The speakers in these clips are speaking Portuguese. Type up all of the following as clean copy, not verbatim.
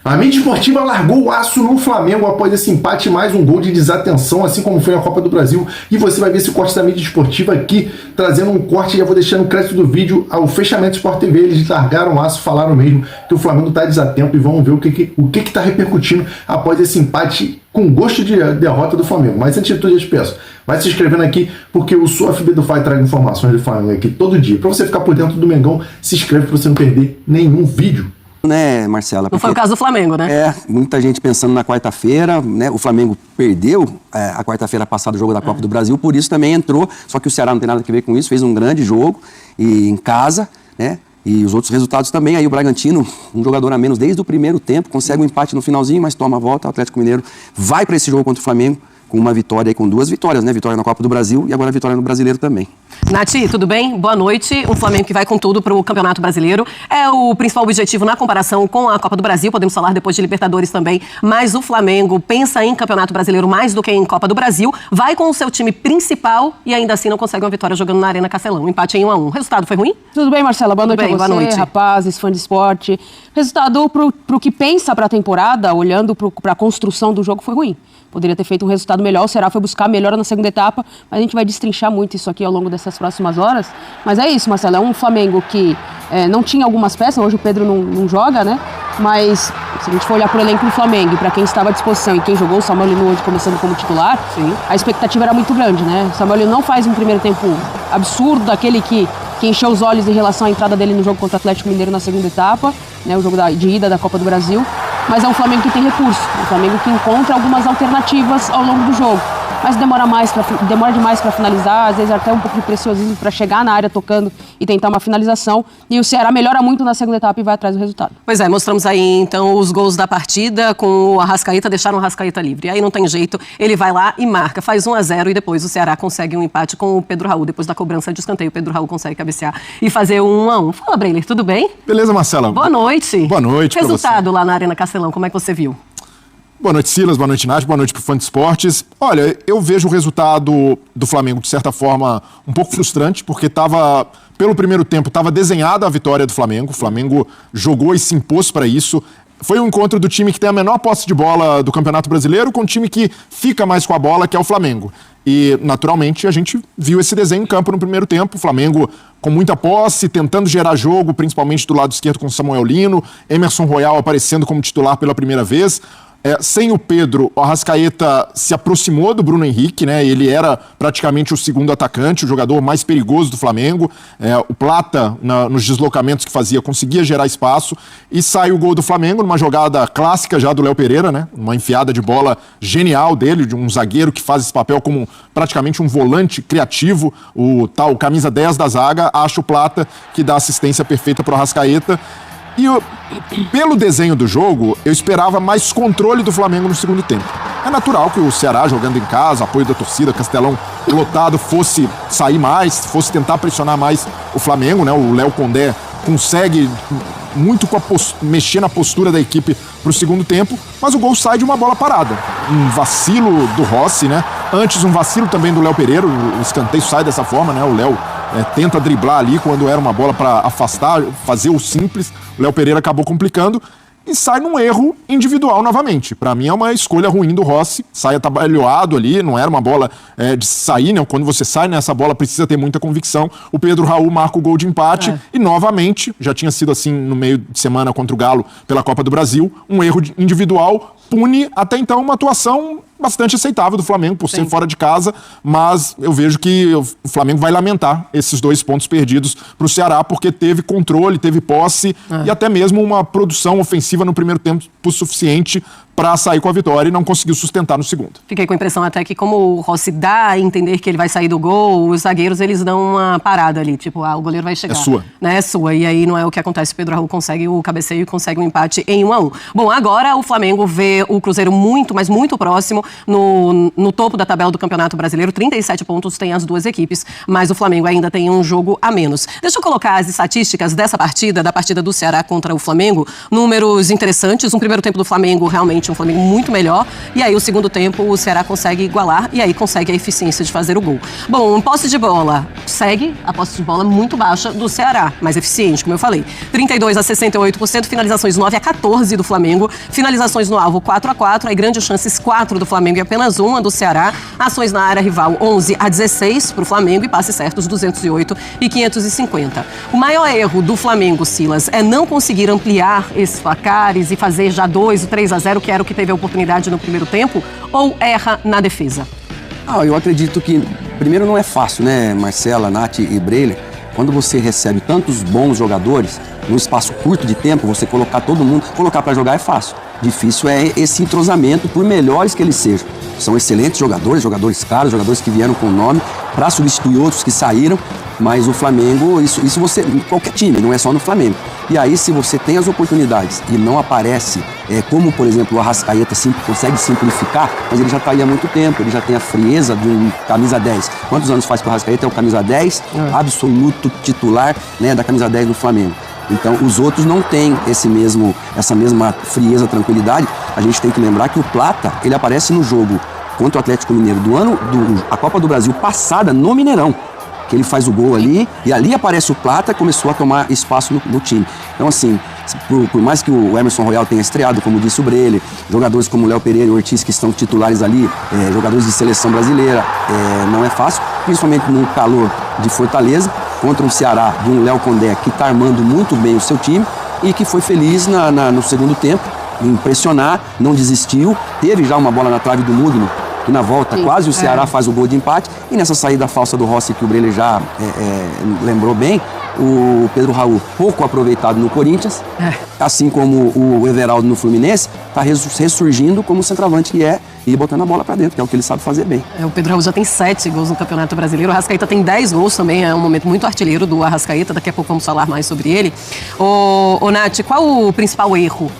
A mídia esportiva largou o aço no Flamengo após esse empate, mais um gol de desatenção, assim como foi na Copa do Brasil. E você vai ver esse corte da mídia esportiva aqui, trazendo um corte, já vou deixando no crédito do vídeo, ao fechamento do Sport TV. Eles largaram o aço, falaram mesmo que o Flamengo está desatento e vamos ver o que está repercutindo após esse empate com gosto de derrota do Flamengo. Mas antes de tudo, eu te peço, vai se inscrevendo aqui, porque o sua FB do Fly traz informações do Flamengo aqui todo dia. Para você ficar por dentro do Mengão, se inscreve para você não perder nenhum vídeo. Né, Marcela? Não foi o caso do Flamengo, né? Muita gente pensando na quarta-feira, né? O Flamengo perdeu a quarta-feira passada o jogo da Copa do Brasil, por isso também entrou, só que o Ceará não tem nada a ver com isso, fez um grande jogo e em casa, né? E os outros resultados também, aí o Bragantino, um jogador a menos desde o primeiro tempo, consegue um empate no finalzinho, mas toma a volta, o Atlético Mineiro vai para esse jogo contra o Flamengo com uma vitória, com duas vitórias, né? Vitória na Copa do Brasil e agora vitória no Brasileiro também. Nath, tudo bem? Boa noite. Um Flamengo que vai com tudo para o Campeonato Brasileiro. É o principal objetivo na comparação com a Copa do Brasil, podemos falar depois de Libertadores também, mas o Flamengo pensa em Campeonato Brasileiro mais do que em Copa do Brasil, vai com o seu time principal e ainda assim não consegue uma vitória jogando na Arena Castelão. Um empate em 1-1. O resultado foi ruim? Tudo bem, Marcela? Boa noite a você, boa noite. Rapazes, fã de esporte. Resultado pro que pensa para a temporada, olhando para a construção do jogo, foi ruim. Poderia ter feito um resultado melhor, o Ceará foi buscar melhora na segunda etapa, mas a gente vai destrinchar muito isso aqui ao longo dessas próximas horas. Mas é isso, Marcelo, é um Flamengo que não tinha algumas peças, hoje o Pedro não joga, né? Mas se a gente for olhar para o elenco do Flamengo, para quem estava à disposição e quem jogou, o Samuel Lino hoje começando como titular, sim, a expectativa era muito grande, né? O Samuel Lino não faz um primeiro tempo absurdo, daquele que encheu os olhos em relação à entrada dele no jogo contra o Atlético Mineiro na segunda etapa, né? O jogo de ida da Copa do Brasil. Mas é um Flamengo que tem recurso, um Flamengo que encontra algumas alternativas ao longo do jogo. Mas demora demais para finalizar, às vezes até um pouco de preciosismo para chegar na área tocando e tentar uma finalização. E o Ceará melhora muito na segunda etapa e vai atrás do resultado. Pois é, mostramos aí então os gols da partida com o Arrascaeta, deixaram o Arrascaeta livre. Aí não tem jeito, ele vai lá e marca, faz 1-0 e depois o Ceará consegue um empate com o Pedro Raul. Depois da cobrança de escanteio, o Pedro Raul consegue cabecear e fazer 1-1. Fala, Breiler, tudo bem? Beleza, Marcela. Boa noite. Boa noite. Resultado lá na Arena Castelão, como é que você viu? Boa noite, Silas. Boa noite, Nath. Boa noite pro fã de esportes. Olha, eu vejo o resultado do Flamengo, de certa forma, um pouco frustrante, porque pelo primeiro tempo, estava desenhada a vitória do Flamengo. O Flamengo jogou e se impôs para isso. Foi um encontro do time que tem a menor posse de bola do Campeonato Brasileiro com o time que fica mais com a bola, que é o Flamengo. E, naturalmente, a gente viu esse desenho em campo no primeiro tempo. O Flamengo com muita posse, tentando gerar jogo, principalmente do lado esquerdo com o Samuel Lino, Emerson Royal aparecendo como titular pela primeira vez. Sem o Pedro, o Arrascaeta se aproximou do Bruno Henrique, né? Ele era praticamente o segundo atacante, o jogador mais perigoso do Flamengo. O Plata, nos deslocamentos que fazia, conseguia gerar espaço. E sai o gol do Flamengo numa jogada clássica já do Léo Pereira, né? Uma enfiada de bola genial dele, de um zagueiro que faz esse papel como praticamente um volante criativo, o tal camisa 10 da zaga, acha o Plata, que dá assistência perfeita para o Arrascaeta. E pelo desenho do jogo, eu esperava mais controle do Flamengo no segundo tempo. É natural que o Ceará, jogando em casa, apoio da torcida, Castelão lotado, fosse sair mais, fosse tentar pressionar mais o Flamengo, né? O Léo Condé consegue muito mexer na postura da equipe para o segundo tempo, mas o gol sai de uma bola parada. Um vacilo do Rossi, né? Antes um vacilo também do Léo Pereira, o escanteio sai dessa forma, né? O Léo tenta driblar ali quando era uma bola para afastar, fazer o simples. O Léo Pereira acabou complicando e sai num erro individual novamente. Para mim é uma escolha ruim do Rossi, sai atabalhoado ali, não era uma bola de sair, né? Quando você sai nessa bola precisa ter muita convicção. O Pedro Raul marca o gol de empate e novamente, já tinha sido assim no meio de semana contra o Galo pela Copa do Brasil, um erro individual pune até então uma atuação bastante aceitável do Flamengo por ser fora de casa, mas eu vejo que o Flamengo vai lamentar esses 2 pontos perdidos para o Ceará, porque teve controle, teve posse e até mesmo uma produção ofensiva no primeiro tempo suficiente para sair com a vitória e não conseguiu sustentar no segundo. Fiquei com a impressão até que como o Rossi dá a entender que ele vai sair do gol, os zagueiros eles dão uma parada ali, tipo, o goleiro vai chegar. É sua. Né? É sua, e aí não é o que acontece, o Pedro Raul consegue o cabeceio e consegue um empate em 1-1. Bom, agora o Flamengo vê o Cruzeiro muito, mas muito próximo, no topo da tabela do Campeonato Brasileiro. 37 pontos tem as duas equipes, mas o Flamengo ainda tem um jogo a menos. Deixa eu colocar as estatísticas dessa partida, da partida do Ceará contra o Flamengo. Números interessantes. Um primeiro tempo do Flamengo, realmente um Flamengo muito melhor. E aí o segundo tempo o Ceará consegue igualar e aí consegue a eficiência de fazer o gol. Bom, posse de bola. Segue a posse de bola muito baixa do Ceará, mais eficiente, como eu falei. 32 a 68%, finalizações 9 a 14 do Flamengo, finalizações no alvo 4 a 4, aí grandes chances 4 do Flamengo e apenas uma do Ceará. Ações na área rival 11 a 16 para o Flamengo e passes certos 208 e 550. O maior erro do Flamengo, Silas, é não conseguir ampliar esses placares e fazer já 2 ou 3 a 0, que era o que teve a oportunidade no primeiro tempo, ou erra na defesa? Eu acredito que, primeiro, não é fácil, né, Marcela, Nath e Breler, quando você recebe tantos bons jogadores, num espaço curto de tempo, você colocar todo mundo, colocar para jogar é fácil. Difícil é esse entrosamento, por melhores que eles sejam. São excelentes jogadores, jogadores caros, jogadores que vieram com nome para substituir outros que saíram, mas o Flamengo, isso você, em qualquer time, não é só no Flamengo. E aí, se você tem as oportunidades e não aparece, como, por exemplo, o Arrascaeta consegue simplificar, mas ele já está aí há muito tempo, ele já tem a frieza de um camisa 10. Quantos anos faz que o Arrascaeta é o camisa 10? Absoluto titular, né, da camisa 10 do Flamengo. Então, os outros não têm essa mesma frieza, tranquilidade. A gente tem que lembrar que o Plata, ele aparece no jogo contra o Atlético Mineiro a Copa do Brasil passada, no Mineirão, que ele faz o gol ali, e ali aparece o Plata e começou a tomar espaço no time. Então, assim, por mais que o Emerson Royal tenha estreado, como disse o Breler, jogadores como o Léo Pereira e o Ortiz, que estão titulares ali, jogadores de seleção brasileira, não é fácil, principalmente no calor de Fortaleza, contra um Ceará de um Léo Condé que está armando muito bem o seu time e que foi feliz no segundo tempo, em pressionar, não desistiu, teve já uma bola na trave do Mugno, que na volta quase o Ceará faz o gol de empate, e nessa saída falsa do Rossi, que o Breler já lembrou bem, o Pedro Raul, pouco aproveitado no Corinthians, assim como o Everaldo no Fluminense, está ressurgindo como centroavante que é, e botando a bola para dentro, que é o que ele sabe fazer bem. O Pedro Raul já tem 7 gols no Campeonato Brasileiro, o Arrascaeta tem 10 gols também, é um momento muito artilheiro do Arrascaeta, daqui a pouco vamos falar mais sobre ele. Ô Nath, qual o principal erro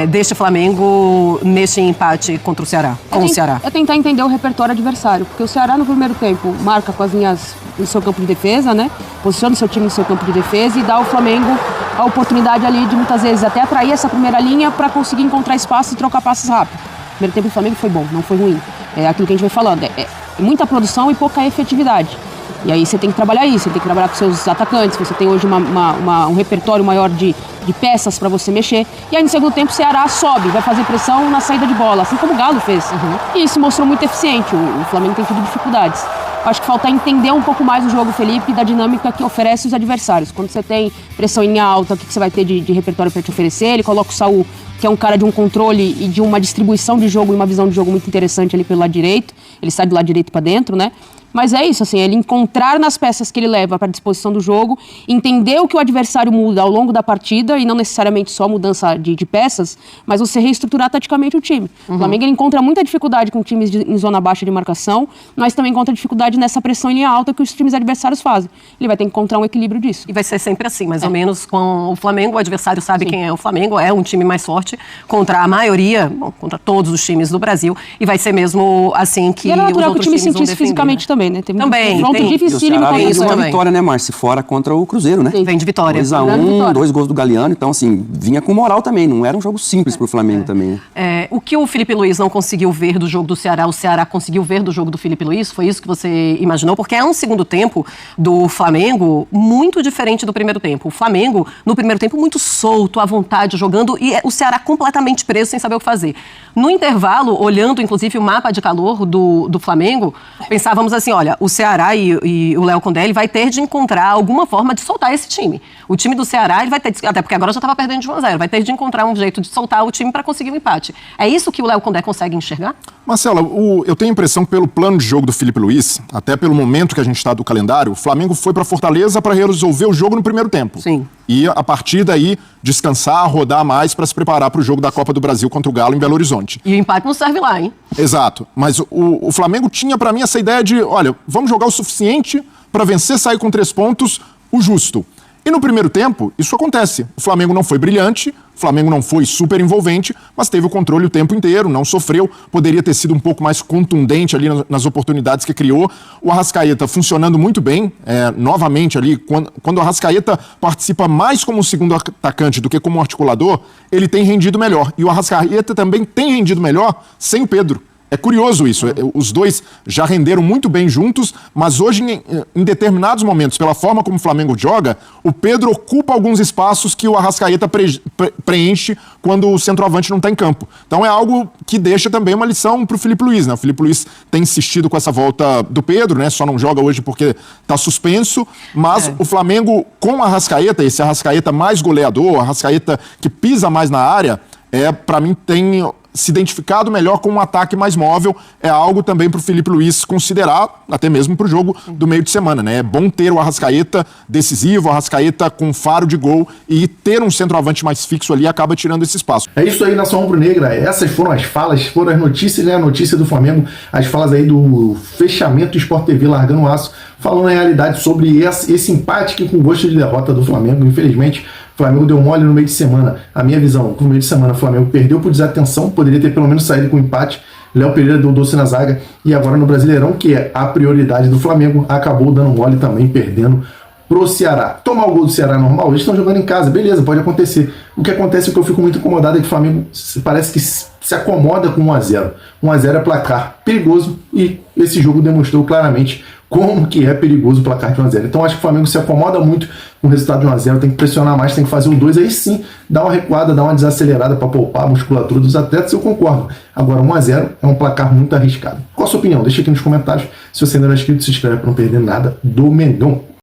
deste Flamengo neste empate contra o Ceará, com o Ceará? É tentar entender o repertório adversário, porque o Ceará no primeiro tempo marca com as linhas no seu campo de defesa, né? Posiciona o seu time no seu campo de defesa e dá ao Flamengo a oportunidade ali de muitas vezes até atrair essa primeira linha para conseguir encontrar espaço e trocar passes rápido. O primeiro tempo do Flamengo foi bom, não foi ruim. É aquilo que a gente vai falando, é muita produção e pouca efetividade. E aí você tem que trabalhar isso, você tem que trabalhar com seus atacantes, você tem hoje um repertório maior de peças para você mexer. E aí no segundo tempo o Ceará sobe, vai fazer pressão na saída de bola, assim como o Galo fez. E isso mostrou muito eficiente, o Flamengo tem tido dificuldades. Acho que falta entender um pouco mais o jogo, Felipe, da dinâmica que oferece os adversários. Quando você tem pressão em linha alta, o que você vai ter de repertório para te oferecer? Ele coloca o Saul, que é um cara de um controle e de uma distribuição de jogo e uma visão de jogo muito interessante ali pelo lado direito. Ele sai do lado direito para dentro, né? Mas é isso, assim, ele encontrar nas peças que ele leva para a disposição do jogo, entender o que o adversário muda ao longo da partida e não necessariamente só mudança de peças, mas você reestruturar taticamente o time. O Flamengo ele encontra muita dificuldade com times em zona baixa de marcação, mas também encontra dificuldade nessa pressão em linha alta que os times adversários fazem. Ele vai ter que encontrar um equilíbrio disso. E vai ser sempre assim, mais ou menos com o Flamengo, o adversário sabe quem é o Flamengo, é um time mais forte contra a maioria, contra todos os times do Brasil, e vai ser mesmo assim que e era natural os outros que o time times vão sentisse defender, fisicamente também. Né? Teve Também, um confronto tem. dificílimo E o com Ceará isso. vem de uma também. vitória, né, Márcio? Fora contra o Cruzeiro, né? Vem de vitória. 2-1, 2 gols do Galeano, então assim, vinha com moral também, não era um jogo simples pro Flamengo também, né? O que o Felipe Luiz não conseguiu ver do jogo do Ceará, o Ceará conseguiu ver do jogo do Felipe Luiz? Foi isso que você imaginou? Porque é um segundo tempo do Flamengo muito diferente do primeiro tempo. O Flamengo, no primeiro tempo, muito solto, à vontade, jogando, e o Ceará completamente preso, sem saber o que fazer. No intervalo, olhando, inclusive, o mapa de calor do Flamengo, pensávamos assim, olha, o Ceará e o Léo Condé, ele vai ter de encontrar alguma forma de soltar esse time. O time do Ceará, ele vai ter, até porque agora já estava perdendo de 1-0, vai ter de encontrar um jeito de soltar o time para conseguir um empate. É isso que o Léo Condé consegue enxergar? Marcela, eu tenho a impressão que pelo plano de jogo do Felipe Luiz, até pelo momento que a gente está do calendário, o Flamengo foi para Fortaleza para resolver o jogo no primeiro tempo. Sim. E a partir daí descansar, rodar mais para se preparar para o jogo da Copa do Brasil contra o Galo em Belo Horizonte. E o empate não serve lá, hein? Exato. Mas o Flamengo tinha para mim essa ideia de, olha, vamos jogar o suficiente para vencer, sair com 3 pontos, o justo. E no primeiro tempo, isso acontece. O Flamengo não foi brilhante, o Flamengo não foi super envolvente, mas teve o controle o tempo inteiro, não sofreu, poderia ter sido um pouco mais contundente ali nas oportunidades que criou. O Arrascaeta funcionando muito bem, novamente ali, quando o Arrascaeta participa mais como segundo atacante do que como articulador, ele tem rendido melhor. E o Arrascaeta também tem rendido melhor sem o Pedro. É curioso isso, os dois já renderam muito bem juntos, mas hoje, em determinados momentos, pela forma como o Flamengo joga, o Pedro ocupa alguns espaços que o Arrascaeta preenche quando o centroavante não está em campo. Então é algo que deixa também uma lição para o Filipe Luís, né? O Filipe Luís tem insistido com essa volta do Pedro, né? Só não joga hoje porque está suspenso, mas o Flamengo com o Arrascaeta, esse Arrascaeta mais goleador, Arrascaeta que pisa mais na área, para mim tem se identificado melhor com um ataque mais móvel, é algo também para o Filipe Luís considerar, até mesmo para o jogo do meio de semana, né? É bom ter o Arrascaeta decisivo, o Arrascaeta com faro de gol, e ter um centroavante mais fixo ali acaba tirando esse espaço. É isso aí, nação rubro-negra. Essas foram as falas, foram as notícias, né? A notícia do Flamengo, as falas aí do fechamento do Sport TV largando o aço, falando na realidade sobre esse empate que com gosto de derrota do Flamengo. Infelizmente, o Flamengo deu mole no meio de semana. A minha visão, no meio de semana o Flamengo perdeu por desatenção, poderia ter pelo menos saído com empate. Léo Pereira deu doce na zaga, e agora no Brasileirão, que é a prioridade do Flamengo, acabou dando mole também, perdendo pro Ceará. Tomar o gol do Ceará normal, eles estão jogando em casa, beleza, pode acontecer. O que acontece é que eu fico muito incomodado, é que o Flamengo parece que se acomoda com 1-0. 1-0 é placar perigoso, e esse jogo demonstrou claramente como que é perigoso o placar de 1-0. Então acho que o Flamengo se acomoda muito com o resultado de 1-0, tem que pressionar mais, tem que fazer o 2, aí sim, dá uma recuada, dá uma desacelerada para poupar a musculatura dos atletas, eu concordo. Agora 1-0 é um placar muito arriscado. Qual a sua opinião? Deixa aqui nos comentários. Se você ainda não é inscrito, se inscreve para não perder nada do Mengão.